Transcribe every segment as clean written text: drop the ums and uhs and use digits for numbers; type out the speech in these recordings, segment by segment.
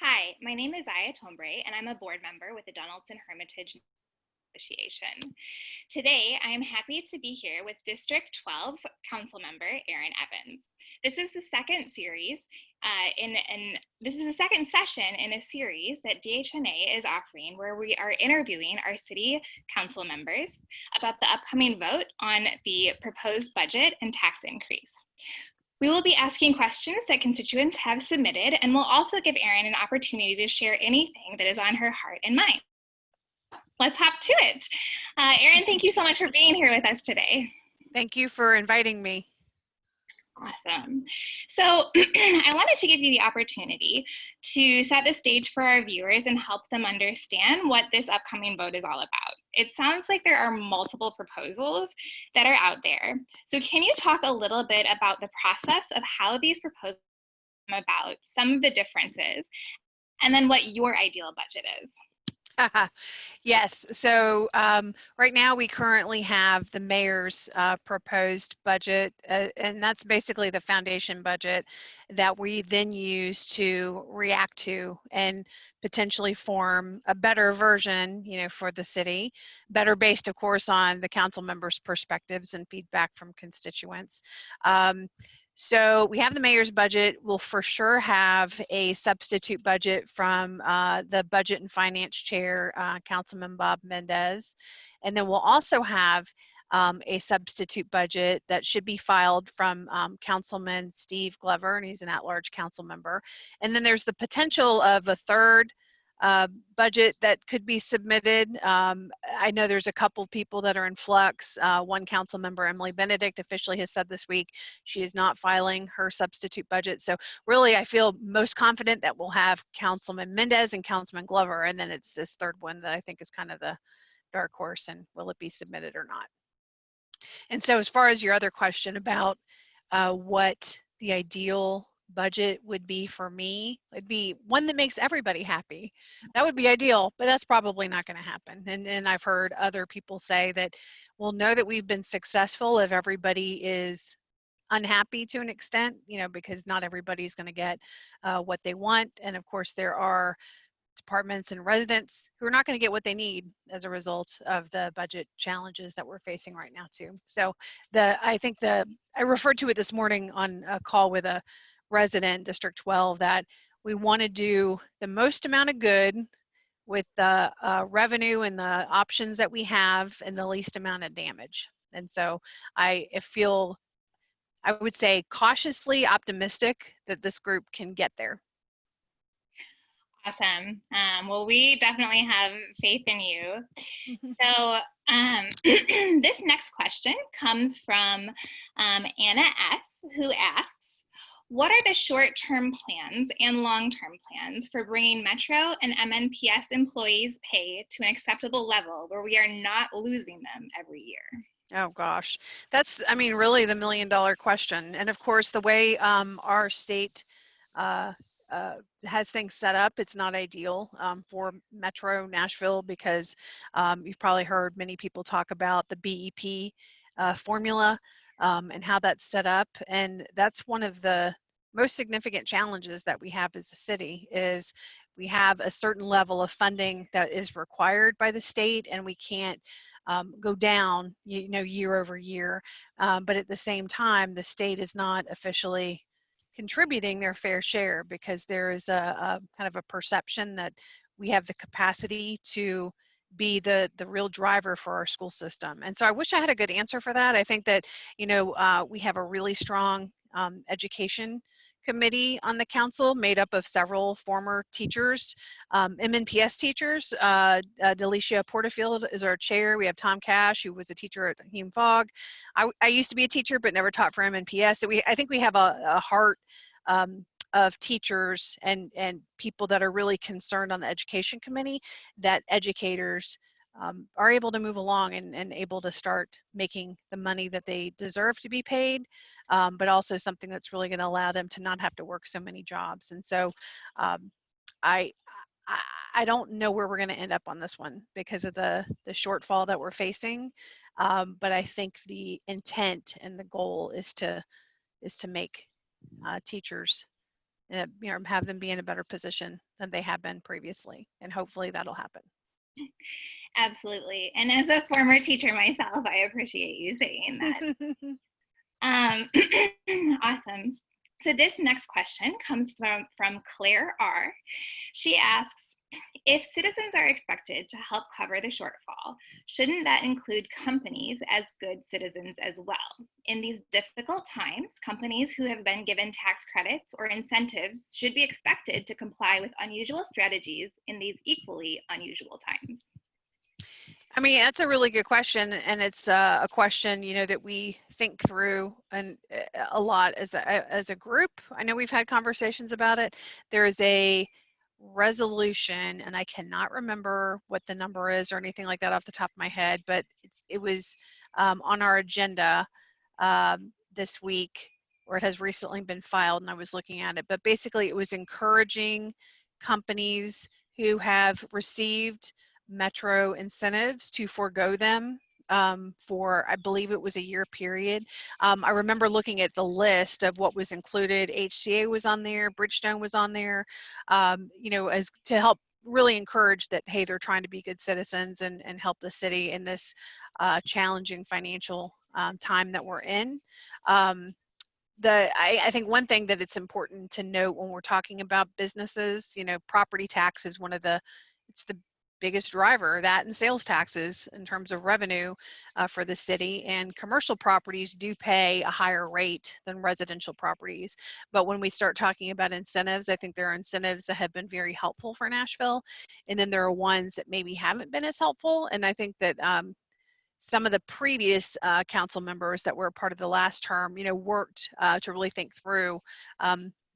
Hi, my name is Aya Tombre, and I'm a board member with the Donaldson Hermitage Association. Today, I am happy to be here with District 12 Council Member Erin Evans. This is the second series this is the second session in a series that DHNA is offering where we are interviewing our city council members about the upcoming vote on the proposed budget and tax increase. We will be asking questions that constituents have submitted, and we'll also give Erin an opportunity to share anything that is on her heart and mind. Let's hop to it. Erin, thank you so much for being here with us today. Thank you for inviting me. Awesome. So I wanted to give you the opportunity to set the stage for our viewers and help them understand what this upcoming vote is all about. It sounds like there are multiple proposals that are out there. So can you talk a little bit about the process of how these proposals come about, some of the differences, and then what your ideal budget is? Yes, so right now we currently have the mayor's proposed budget, and that's basically the foundation budget that we then use to react to and potentially form a better version, for the city, better based, of course, on the council members' perspectives and feedback from constituents. So we have the mayor's budget. We'll for sure have a substitute budget from the budget and finance chair, Councilman Bob Mendez. And then we'll also have a substitute budget that should be filed from Councilman Steve Glover, and he's an at-large council member. And then there's the potential of a third budget that could be submitted. I know there's a couple people that are in flux. One council member, Emily Benedict, officially has said this week she is not filing her substitute budget. So really, I feel most confident that we'll have Councilman Mendez and Councilman Glover, and then it's this third one that I think is kind of the dark horse, and will it be submitted or not? And so as far as your other question about what the ideal budget would be for me, it'd be one that makes everybody happy. That would be ideal, but that's probably not going to happen. And I've heard other people say that we'll know that we've been successful if everybody is unhappy to an extent, because not everybody's going to get what they want. And of course, there are departments and residents who are not going to get what they need as a result of the budget challenges that we're facing right now too. So I referred to it this morning on a call with a resident, District 12, that we want to do the most amount of good with the revenue and the options that we have and the least amount of damage. And so I would say cautiously optimistic that this group can get there. Awesome. Well, we definitely have faith in you. So this next question comes from Anna S., who asks, what are the short-term plans and long-term plans for bringing Metro and MNPS employees' pay to an acceptable level where we are not losing them every year? Oh gosh, that's, really the million-dollar question. And of course, the way our state has things set up, it's not ideal for Metro Nashville, because you've probably heard many people talk about the BEP formula and how that's set up. And that's one of the most significant challenges that we have as a city, is we have a certain level of funding that is required by the state, and we can't go down, year over year. But at the same time, the state is not officially contributing their fair share, because there is a kind of a perception that we have the capacity to be the real driver for our school system. And so I wish I had a good answer for that. I think that, we have a really strong education committee on the council, made up of several former teachers, MNPS teachers. Delicia Porterfield is our chair. We have Tom Cash, who was a teacher at Hume Fogg. I used to be a teacher, but never taught for MNPS. So I think we have a heart of teachers and people that are really concerned on the education committee, that educators are able to move along and able to start making the money that they deserve to be paid, but also something that's really going to allow them to not have to work so many jobs. And so I don't know where we're going to end up on this one because of the shortfall that we're facing, but I think the intent and the goal is to make teachers and have them be in a better position than they have been previously. And hopefully that'll happen. Absolutely. And as a former teacher myself, I appreciate you saying that. Awesome. So this next question comes from Claire R. She asks, if citizens are expected to help cover the shortfall, shouldn't that include companies as good citizens as well? In these difficult times, companies who have been given tax credits or incentives should be expected to comply with unusual strategies in these equally unusual times. I mean, that's a really good question, and it's a question, that we think through and a lot as a group. I know we've had conversations about it. There is a resolution, and I cannot remember what the number is or anything like that off the top of my head, but it was on our agenda this week, or it has recently been filed, and I was looking at it. But basically, it was encouraging companies who have received Metro incentives to forego them for, I believe it was a year period. I remember looking at the list of what was included. HCA was on there, Bridgestone was on there, as to help really encourage that, hey, they're trying to be good citizens and help the city in this challenging financial time that we're in. I think one thing that it's important to note when we're talking about businesses, property tax is it's the biggest driver, that and sales taxes in terms of revenue for the city, and commercial properties do pay a higher rate than residential properties. But when we start talking about incentives, I think there are incentives that have been very helpful for Nashville, and then there are ones that maybe haven't been as helpful. And I think that some of the previous council members that were a part of the last term, worked to really think through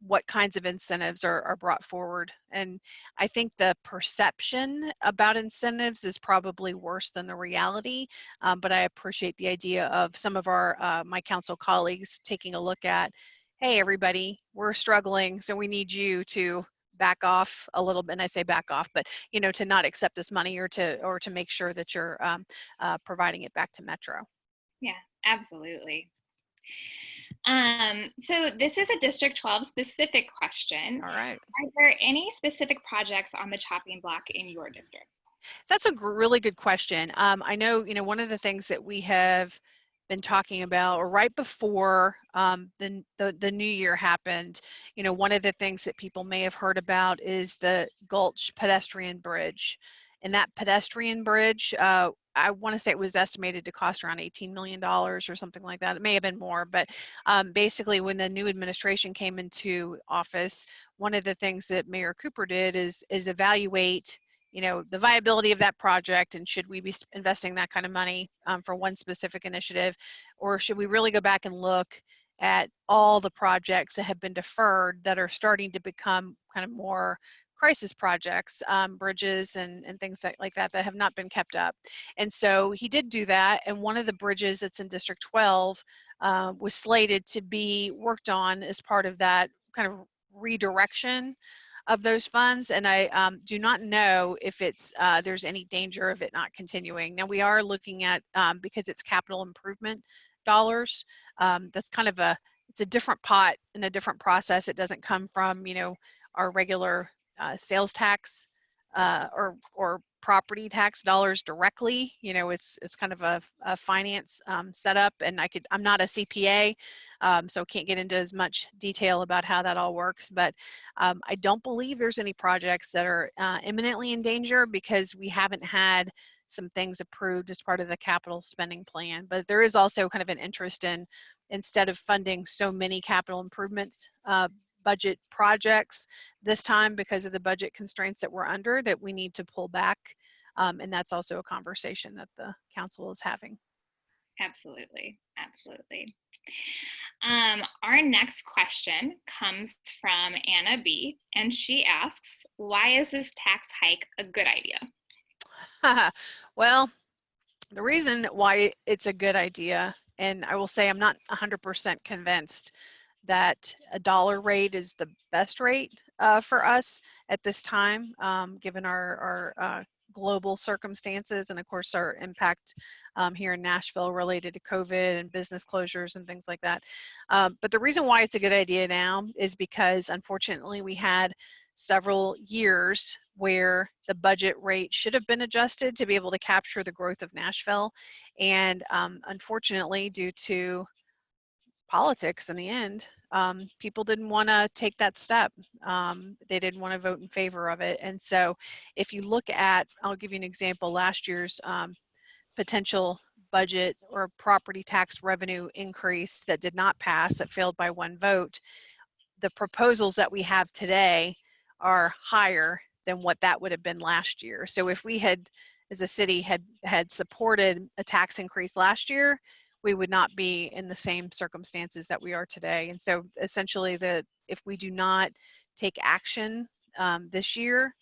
what kinds of incentives are brought forward. And I think the perception about incentives is probably worse than the reality, but I appreciate the idea of some of my council colleagues taking a look at, hey, everybody, we're struggling, so we need you to back off a little bit. And I say back off, but to not accept this money, or to make sure that you're providing it back to Metro. Yeah, absolutely. So this is a District 12 specific question. All right. Are there any specific projects on the chopping block in your district? That's a really good question. I know, one of the things that we have been talking about, or right before the new year happened, one of the things that people may have heard about is the Gulch pedestrian bridge. And that pedestrian bridge, I want to say it was estimated to cost around $18 million or something like that. It may have been more, but basically when the new administration came into office, one of the things that Mayor Cooper did is evaluate the viability of that project, and should we be investing that kind of money for one specific initiative, or should we really go back and look at all the projects that have been deferred that are starting to become kind of more crisis projects, bridges and things like that have not been kept up. And so he did do that, and one of the bridges that's in District 12 was slated to be worked on as part of that kind of redirection of those funds. And I do not know if there's any danger of it not continuing. Now we are looking at, because it's capital improvement dollars, that's kind of it's a different pot and a different process. It doesn't come from, our regular sales tax or property tax dollars directly. It's kind of a finance setup, and I'm not a CPA, so can't get into as much detail about how that all works. But I don't believe there's any projects that are imminently in danger, because we haven't had some things approved as part of the capital spending plan. But there is also kind of an interest in, instead of funding so many capital improvements budget projects this time, because of the budget constraints that we're under, that we need to pull back. And that's also a conversation that the council is having. Absolutely, absolutely. Our next question comes from Anna B, and she asks, why is this tax hike a good idea? Well, the reason why it's a good idea, and I will say I'm not 100% convinced that a dollar rate is the best rate for us at this time, given our global circumstances, and of course our impact here in Nashville related to COVID and business closures and things like that. But the reason why it's a good idea now is because unfortunately we had several years where the budget rate should have been adjusted to be able to capture the growth of Nashville. And unfortunately, due to politics in the end, people didn't want to take that step. They didn't want to vote in favor of it. And so if you look at, I'll give you an example, last year's potential budget or property tax revenue increase that did not pass, that failed by one vote, the proposals that we have today are higher than what that would have been last year. So if we had, as a city, had supported a tax increase last year, we would not be in the same circumstances that we are today. And so essentially, if we do not take action this year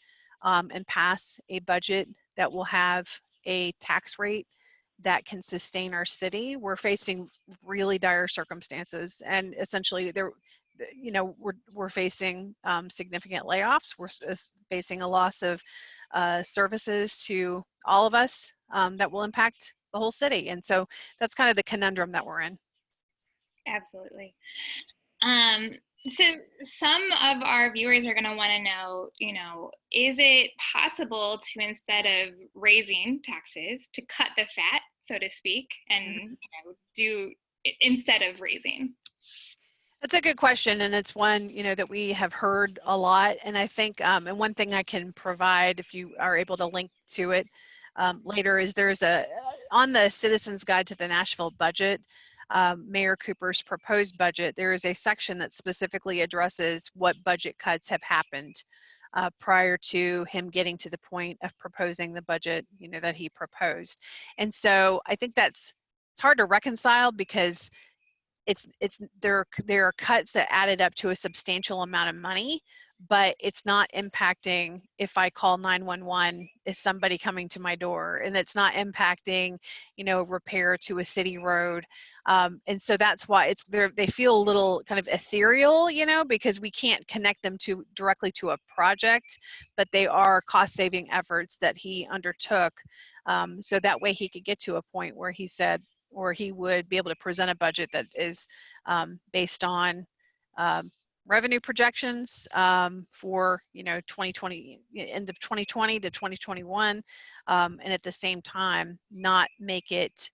and pass a budget that will have a tax rate that can sustain our city, we're facing really dire circumstances. And essentially, we're facing significant layoffs. We're facing a loss of services to all of us that will impact the whole city. And so that's kind of the conundrum that we're in. Absolutely. So some of our viewers are going to want to know, is it possible to, instead of raising taxes, to cut the fat, so to speak, and do instead of raising? That's a good question, and it's one that we have heard a lot. And I think, and one thing I can provide, if you are able to link to it later, is there's on the Citizens Guide to the Nashville Budget, Mayor Cooper's proposed budget, there is a section that specifically addresses what budget cuts have happened prior to him getting to the point of proposing the budget, that he proposed. And so I think it's hard to reconcile, because there are cuts that added up to a substantial amount of money, but it's not impacting if I call 911, is somebody coming to my door, and it's not impacting, repair to a city road. And so that's why they feel a little kind of ethereal, because we can't connect them directly to a project, but they are cost saving efforts that he undertook. So that way he could get to a point where he said, or he would be able to present a budget that is based on revenue projections for 2020, end of 2020 to 2021, and at the same time not make it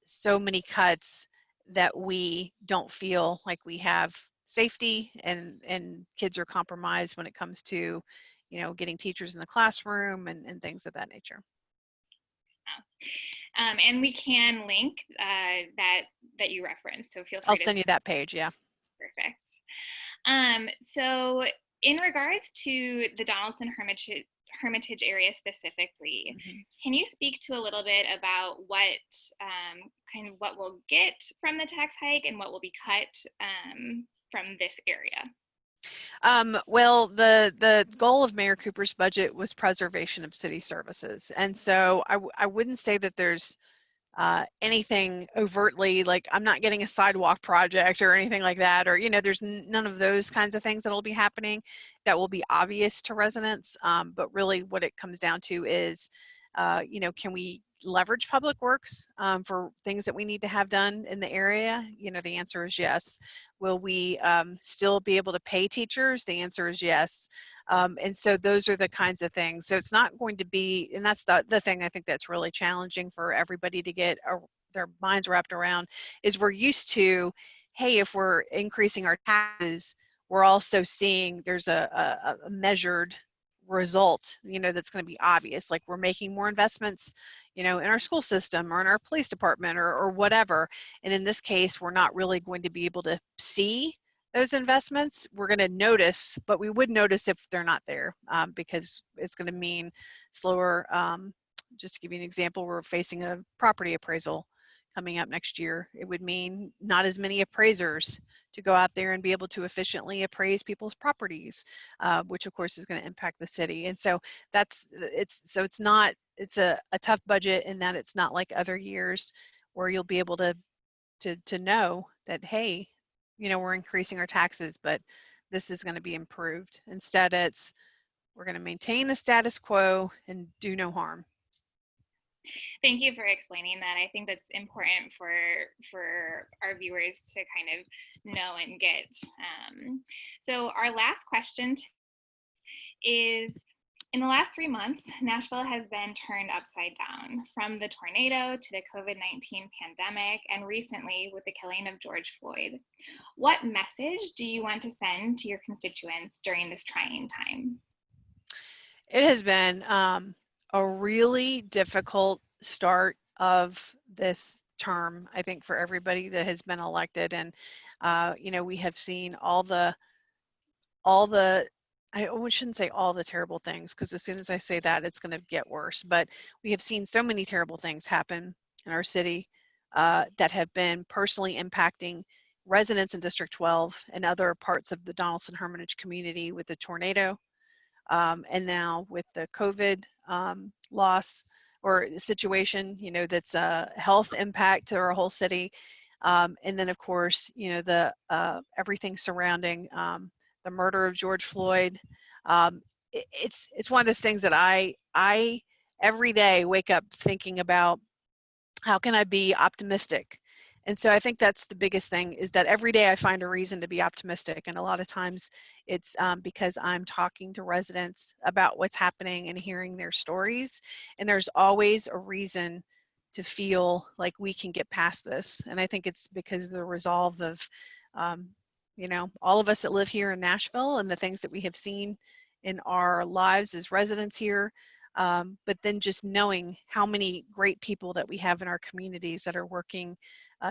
so many cuts that we don't feel like we have safety and kids are compromised when it comes to getting teachers in the classroom and things of that nature. And we can link that you referenced, so feel free. I'll send you that page. Yeah. Perfect. So in regards to the Donaldson Hermitage area specifically, can you speak to a little bit about what what we'll get from the tax hike and what will be cut from this area? Well, the goal of Mayor Cooper's budget was preservation of city services. And so I wouldn't say that there's anything overtly, like I'm not getting a sidewalk project or anything like that, or, there's none of those kinds of things that will be happening that will be obvious to residents. But really what it comes down to is, can we leverage public works for things that we need to have done in the area? The answer is yes. Will we still be able to pay teachers? The answer is yes. And so those are the kinds of things. So it's not going to be, and that's the thing I think that's really challenging for everybody to get their minds wrapped around, is we're used to, hey, if we're increasing our taxes, we're also seeing there's a measured result, that's going to be obvious, like we're making more investments, in our school system or in our police department or whatever. And in this case, we're not really going to be able to see those investments. We're going to notice, but we would notice if they're not there, because it's going to mean slower. Just to give you an example, we're facing a property appraisal coming up next year. It would mean not as many appraisers to go out there and be able to efficiently appraise people's properties, which of course is going to impact the city. And so it's a tough budget in that it's not like other years where you'll be able to know that, hey, we're increasing our taxes, but this is going to be improved. Instead, it's We're going to maintain the status quo and do no harm. Thank you for explaining that. I think that's important for our viewers to kind of know and get. So our last question is, in the last 3 months, Nashville has been turned upside down, from the tornado to the COVID-19 pandemic, and recently with the killing of George Floyd. What message do you want to send to your constituents during this trying time? It has been a really difficult start of this term, I think, for everybody that has been elected. And, you know, we have seen all the, I shouldn't say all the terrible things, because as soon as I say that, it's going to get worse. But we have seen so many terrible things happen in our city that have been personally impacting residents in District 12 and other parts of the Donaldson Hermitage community, with the tornado, and now with the COVID loss or situation, you know, that's a health impact to our whole city. And then, of course, you know, the everything surrounding the murder of George Floyd. It's one of those things that I every day wake up thinking about, how can I be optimistic? And so I think that's the biggest thing, is that every day I find a reason to be optimistic. And a lot of times it's because I'm talking to residents about what's happening and hearing their stories. And there's always a reason to feel like we can get past this. And I think it's because of the resolve of, you know, all of us that live here in Nashville and the things that we have seen in our lives as residents here. But then just knowing how many great people that we have in our communities that are working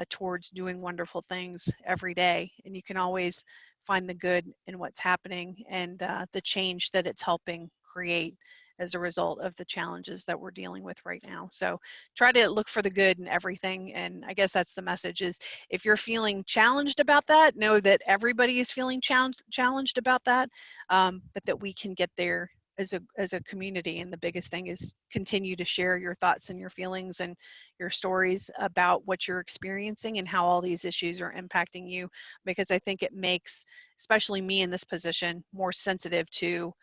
towards doing wonderful things every day. And you can always find the good in what's happening and the change that it's helping create as a result of the challenges that we're dealing with right now. So try to look for the good in everything. And I guess that's the message, is if you're feeling challenged about that, know that everybody is feeling challenged about that, but that we can get there as a community. And the biggest thing is continue to share your thoughts and your feelings and your stories about what you're experiencing and how all these issues are impacting you, because I think it makes, especially me in this position, more sensitive to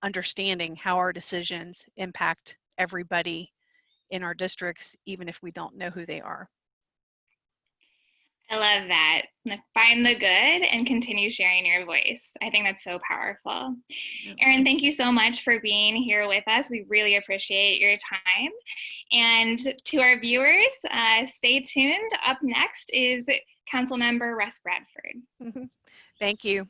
understanding how our decisions impact everybody in our districts, even if we don't know who they are. I love that. Find the good and continue sharing your voice. I think that's so powerful. Erin, thank you so much for being here with us. We really appreciate your time. And to our viewers, stay tuned. Up next is Councilmember Russ Bradford. Thank you.